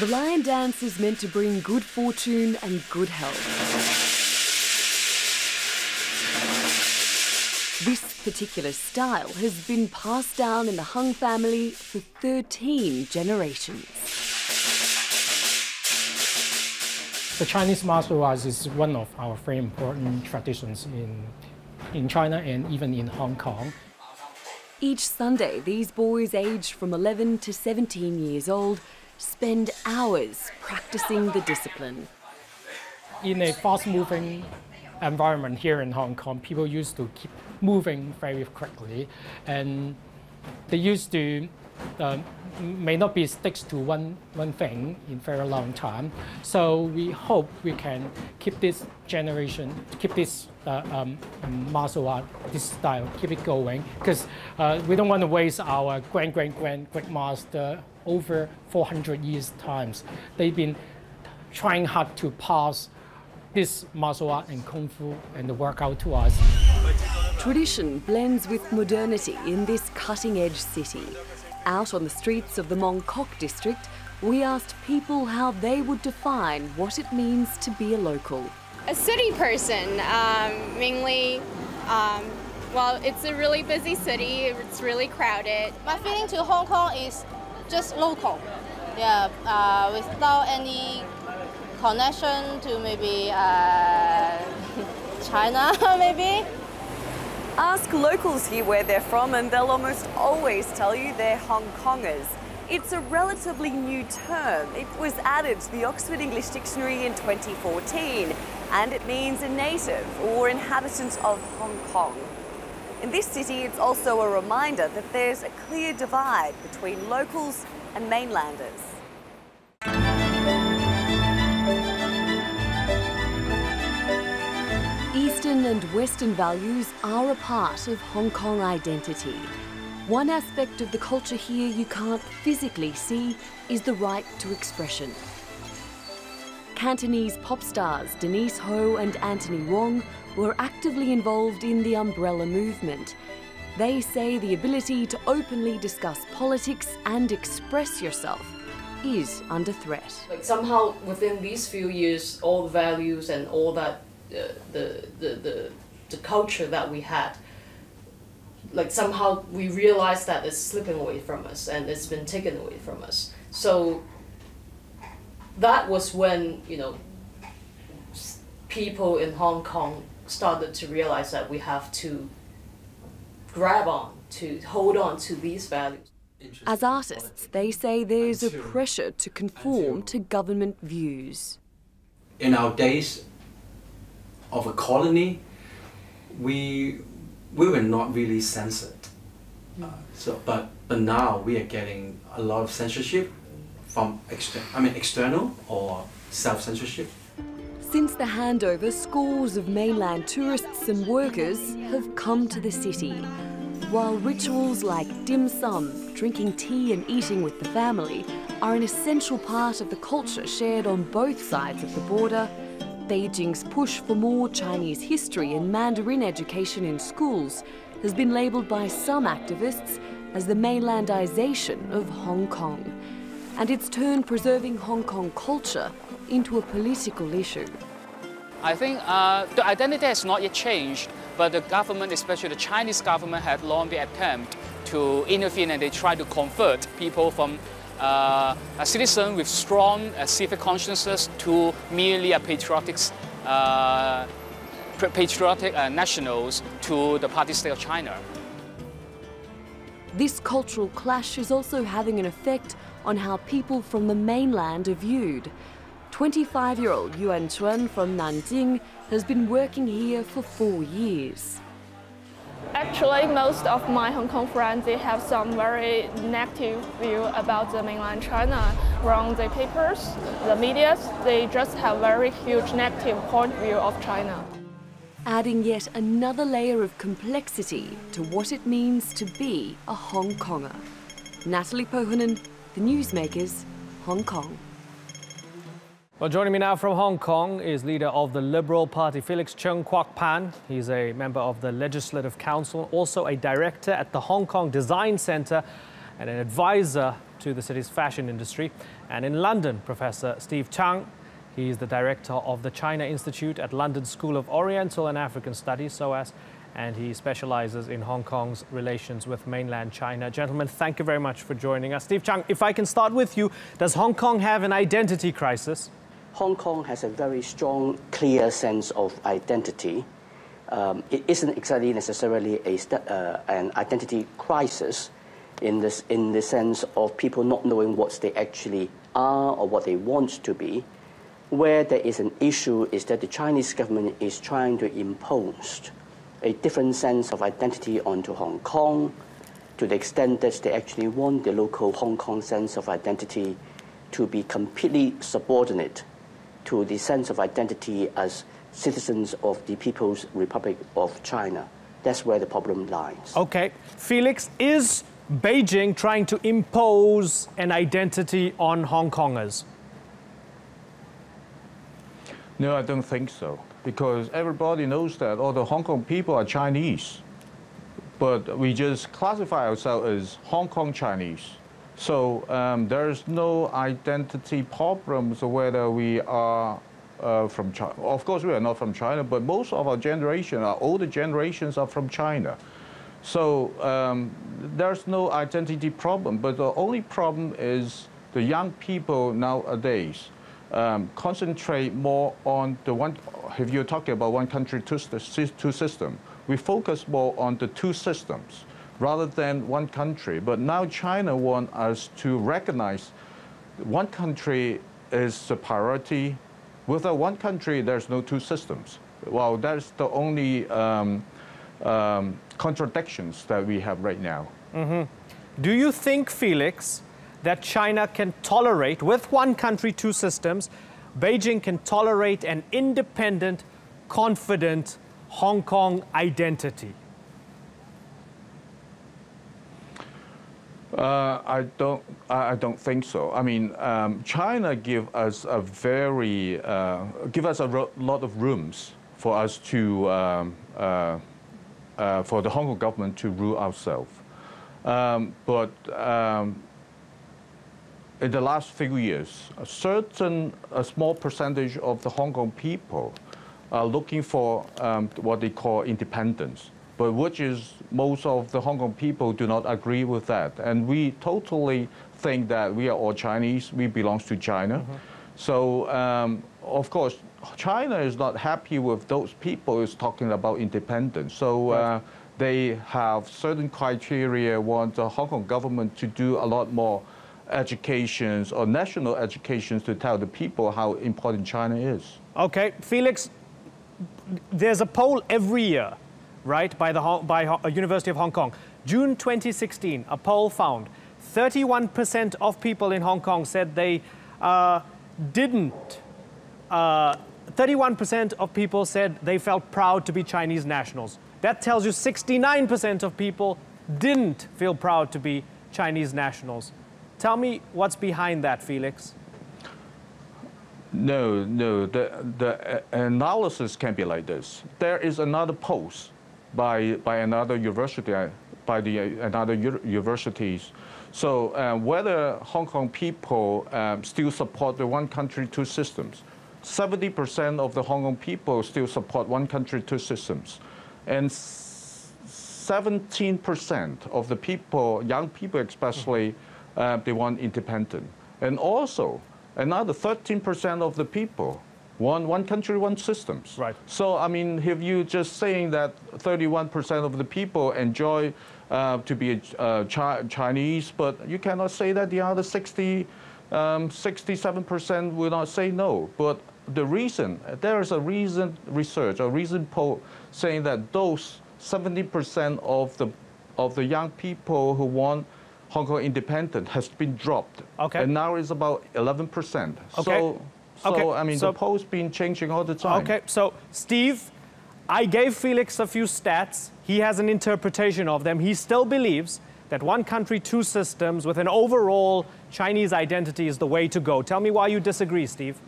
The lion dance is meant to bring good fortune and good health. This particular style has been passed down in the Hung family for 13 generations. The Chinese martial arts is one of our very important traditions in China and even in Hong Kong. Each Sunday, these boys aged from 11 to 17 years old spend hours practicing the discipline. In a fast-moving environment here in Hong Kong, people used to keep moving very quickly, and they used to may not be sticks to one thing in very long time. So we hope we can keep this generation, keep this martial art, this style, keep it going, because we don't want to waste our great-master over 400 years times. They've been trying hard to pass this martial art and kung fu and the workout to us. Tradition blends with modernity in this cutting-edge city. Out on the streets of the Mong Kok district, we asked people how they would define what it means to be a local. A city person, mainly, well, it's a really busy city, it's really crowded. My feeling to Hong Kong is just local, yeah, without any connection to maybe China, maybe. Ask locals here where they're from and they'll almost always tell you they're Hong Kongers. It's a relatively new term. It was added to the Oxford English Dictionary in 2014, and it means a native or inhabitant of Hong Kong. In this city, it's also a reminder that there's a clear divide between locals and mainlanders. Eastern and Western values are a part of Hong Kong identity. One aspect of the culture here you can't physically see is the right to expression. Cantonese pop stars Denise Ho and Anthony Wong were actively involved in the umbrella movement. They say the ability to openly discuss politics and express yourself is under threat. Like somehow within these few years, all the values and all that, the culture that we had, like somehow we realized that it's slipping away from us and it's been taken away from us. So that was when, you know, people in Hong Kong started to realize that we have to grab on, to hold on to these values. As artists, they say there's a pressure to conform to government views. In our days of a colony, we were not really censored. But now we are getting a lot of censorship from external or self-censorship. Since the handover, scores of mainland tourists and workers have come to the city. While rituals like dim sum, drinking tea and eating with the family are an essential part of the culture shared on both sides of the border, Beijing's push for more Chinese history and Mandarin education in schools has been labelled by some activists as the mainlandization of Hong Kong, and it's turned preserving Hong Kong culture into a political issue. I think the identity has not yet changed, but the government, especially the Chinese government, had long the attempt to intervene, and they try to convert people from a citizen with strong civic consciences to merely a patriotic nationals to the party state of China. This cultural clash is also having an effect on how people from the mainland are viewed. 25-year-old Yuan Chuan from Nanjing has been working here for 4 years. Actually, most of my Hong Kong friends, they have some very negative view about the mainland China. From the papers, the media, they just have very huge negative point of view of China. Adding yet another layer of complexity to what it means to be a Hong Konger. Natalie Pohonen, The Newsmakers, Hong Kong. Well, joining me now from Hong Kong is leader of the Liberal Party, Felix Cheung Kwok Pan. He's a member of the Legislative Council, also a director at the Hong Kong Design Centre. and an advisor to the city's fashion industry. And in London, Professor Steve Chang. He's the director of the China Institute at London School of Oriental and African Studies, SOAS, and he specializes in Hong Kong's relations with mainland China. Gentlemen, thank you very much for joining us. Steve Chang, if I can start with you, does Hong Kong have an identity crisis? Hong Kong has a very strong, clear sense of identity. It isn't exactly necessarily an identity crisis in the sense of people not knowing what they actually are or what they want to be. Where there is an issue is that the Chinese government is trying to impose a different sense of identity onto Hong Kong, to the extent that they actually want the local Hong Kong sense of identity to be completely subordinate to the sense of identity as citizens of the People's Republic of China. That's where the problem lies. Okay. Felix, is Beijing trying to impose an identity on Hong Kongers? No, I don't think so, because everybody knows that all the Hong Kong people are Chinese, but we just classify ourselves as Hong Kong Chinese. So there's no identity problems whether we are from China. Of course, we are not from China, but most of our generation, our older generations, are from China. So there's no identity problem, but the only problem is the young people nowadays concentrate more on the one. If you're talking about one country, two system, we focus more on the two systems rather than one country. But now China wants us to recognize one country is the priority. Without one country, there's no two systems. Well, that's the only contradictions that we have right now. Mm-hmm. Do you think, Felix, that China can tolerate, with one country, two systems, Beijing can tolerate an independent, confident Hong Kong identity? I don't think so. I mean, China give us a lot of rooms for us to for the Hong Kong government to rule ourselves. But in the last few years, a small percentage of the Hong Kong people are looking for what they call independence, but which is most of the Hong Kong people do not agree with that. And we totally think that we are all Chinese, we belong to China. Mm-hmm. So, of course, China is not happy with those people who's talking about independence. So they have certain criteria, want the Hong Kong government to do a lot more educations or national educations to tell the people how important China is. Okay, Felix, there's a poll every year, right, by University of Hong Kong. June 2016, a poll found 31% of people in Hong Kong said they 31% of people said they felt proud to be Chinese nationals. That tells you 69% of people didn't feel proud to be Chinese nationals. Tell me what's behind that, Felix. No. The analysis can be like this. There is another post by another university, another universities. So whether Hong Kong people still support the one country, two systems. 70% of the Hong Kong people still support one country, two systems. And 17% of the people, young people especially, they want independent. And also, another 13% of the people want one country, one systems. Right. So, I mean, if you just saying that 31% of the people enjoy to be Chinese, but you cannot say that the other 67% will not say no. But the reason, there is a recent research, a recent poll saying that those 70% of the young people who want Hong Kong independent has been dropped. Okay. And now it's about 11%. Okay. So I mean, the poll's been changing all the time. Okay, so Steve, I gave Felix a few stats. He has an interpretation of them. He still believes that one country, two systems with an overall Chinese identity is the way to go. Tell me why you disagree, Steve.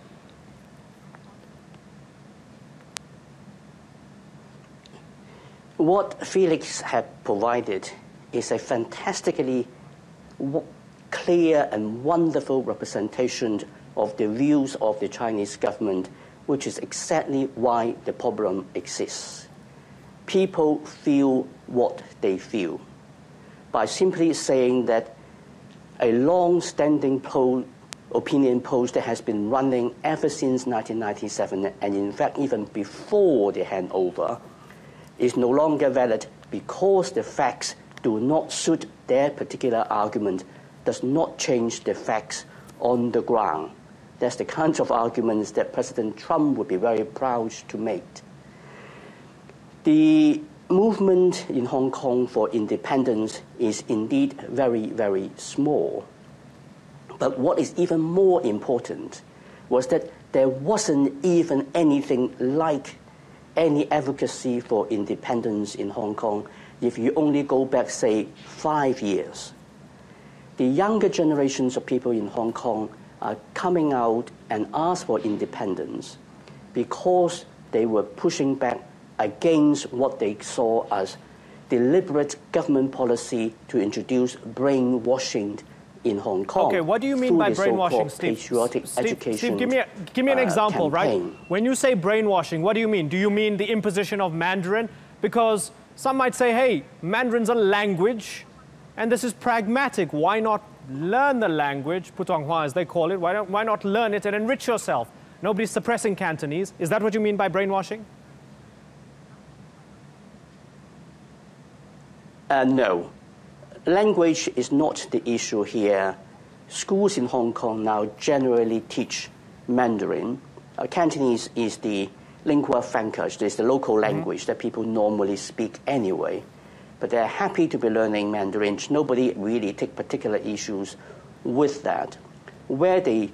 What Felix had provided is a fantastically clear and wonderful representation of the views of the Chinese government, which is exactly why the problem exists. People feel what they feel. By simply saying that a long-standing opinion poll that has been running ever since 1997, and in fact even before the handover, is no longer valid because the facts do not suit their particular argument, does not change the facts on the ground. That's the kinds of arguments that President Trump would be very proud to make. The movement in Hong Kong for independence is indeed very, very small. But what is even more important was that there wasn't even anything like any advocacy for independence in Hong Kong if you only go back, say, 5 years. The younger generations of people in Hong Kong are coming out and ask for independence because they were pushing back against what they saw as deliberate government policy to introduce brainwashing in Hong Kong. Okay, what do you mean by brainwashing, Steve? Patriotic education. Steve, give me an example, campaign. right? When you say brainwashing, what do you mean? Do you mean the imposition of Mandarin? Because some might say, hey, Mandarin's a language, and this is pragmatic. Why not learn the language, Putonghua as they call it? Why not learn it and enrich yourself? Nobody's suppressing Cantonese. Is that what you mean by brainwashing? No. Language is not the issue here. Schools in Hong Kong now generally teach Mandarin. Cantonese is the lingua franca, it's the local language that people normally speak anyway. But they're happy to be learning Mandarin. Nobody really take particular issues with that. Where they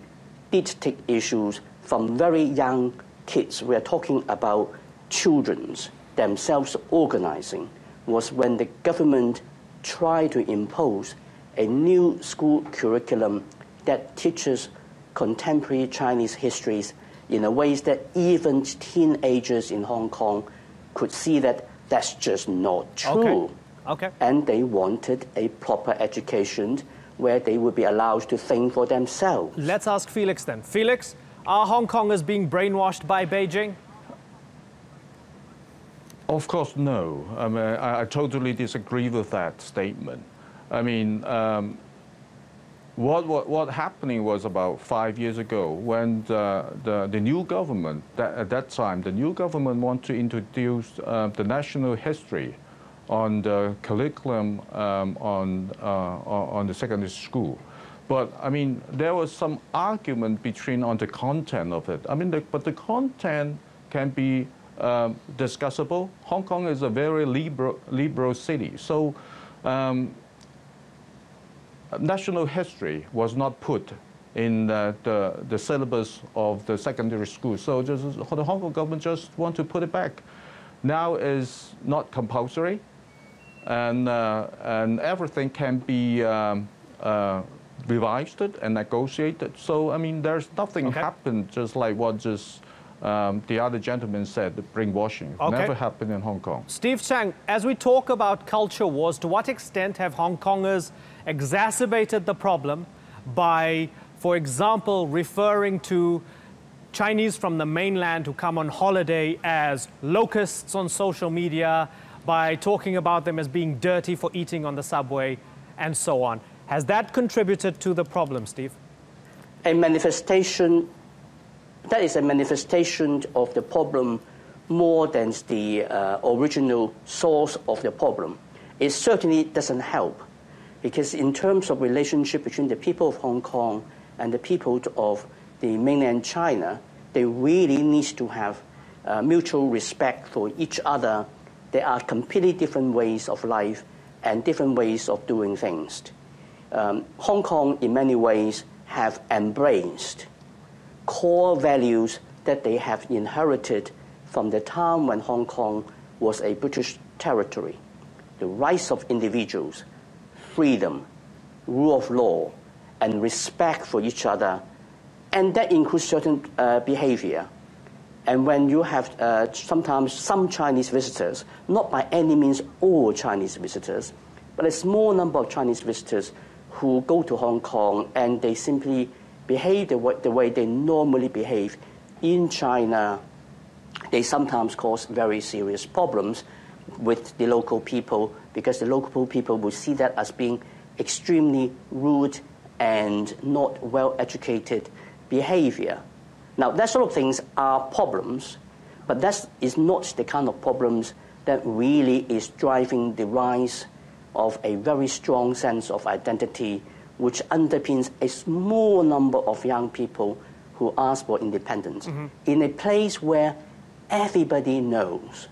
did take issues from very young kids, we're talking about children themselves organizing, was when the government tried to impose a new school curriculum that teaches contemporary Chinese histories in a way that even teenagers in Hong Kong could see that that's just not true. Okay. And they wanted a proper education where they would be allowed to think for themselves. Let's ask Felix then. Felix, are Hong Kongers being brainwashed by Beijing? Of course, no. I mean, I totally disagree with that statement. I mean, what happening was about 5 years ago when the new government, at that time, the new government wanted to introduce the national history on the curriculum on the secondary school. But I mean, there was some argument on the content of it. I mean, but the content can be discussable. Hong Kong is a very liberal city, so national history was not put in the syllabus of the secondary school. So the Hong Kong government just want to put it back. Now is not compulsory, and everything can be revised and negotiated. So I mean, there's nothing happened just like what the other gentleman said, the brainwashing. Never happened in Hong Kong. Steve Chang, as we talk about culture wars, to what extent have Hong Kongers exacerbated the problem by, for example, referring to Chinese from the mainland who come on holiday as locusts on social media, by talking about them as being dirty for eating on the subway, and so on? Has that contributed to the problem, Steve? That is a manifestation of the problem more than the original source of the problem. It certainly doesn't help, because in terms of relationship between the people of Hong Kong and the people of the mainland China, they really need to have mutual respect for each other. There are completely different ways of life and different ways of doing things. Hong Kong, in many ways, have embraced core values that they have inherited from the time when Hong Kong was a British territory. The rights of individuals, freedom, rule of law, and respect for each other, and that includes certain behavior. And when you have sometimes some Chinese visitors, not by any means all Chinese visitors, but a small number of Chinese visitors who go to Hong Kong and they simply behave the way they normally behave in China, they sometimes cause very serious problems with the local people, because the local people will see that as being extremely rude and not well-educated behavior. Now, that sort of things are problems, but that is not the kind of problems that really is driving the rise of a very strong sense of identity, which underpins a small number of young people who ask for independence. In a place where everybody knows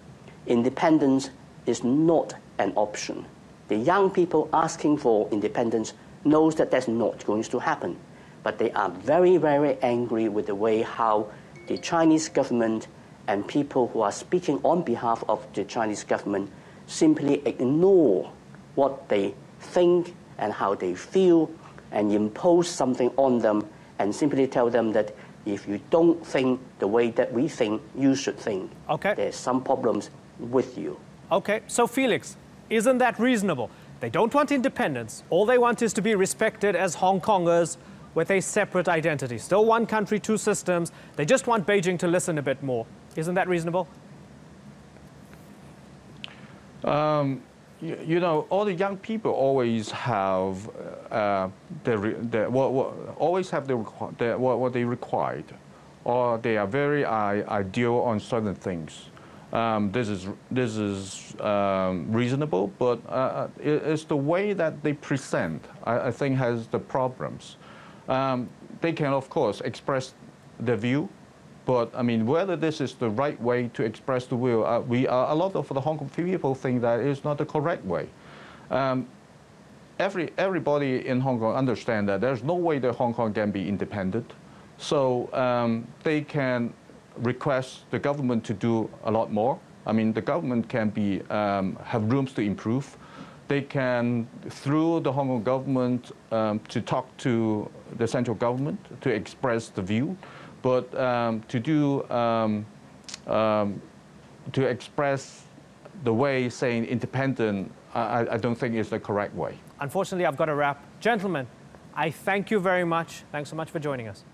independence is not an option. The young people asking for independence knows that that's not going to happen. But they are very, very angry with the way how the Chinese government and people who are speaking on behalf of the Chinese government simply ignore what they think and how they feel and impose something on them and simply tell them that if you don't think the way that we think, you should think. Okay. There's some problems with you. Okay, so Felix, isn't that reasonable? They don't want independence. All they want is to be respected as Hong Kongers with a separate identity. Still one country, two systems. They just want Beijing to listen a bit more. Isn't that reasonable? You know, all the young people always have what they required, or they are very ideal on certain things. This is reasonable, but it's the way that they present, I think, has the problems. They can, of course, express their view, but I mean, whether this is the right way to express the will, a lot of the Hong Kong people think that is not the correct way. Everybody in Hong Kong understand that there's no way that Hong Kong can be independent, so they can request the government to do a lot more. I mean, the government can be have rooms to improve. They can, through the Hong Kong government, to talk to the central government to express the view, but to express the way saying independent, I don't think is the correct way. Unfortunately, I've got to wrap. Gentlemen, I thank you very much. Thanks so much for joining us.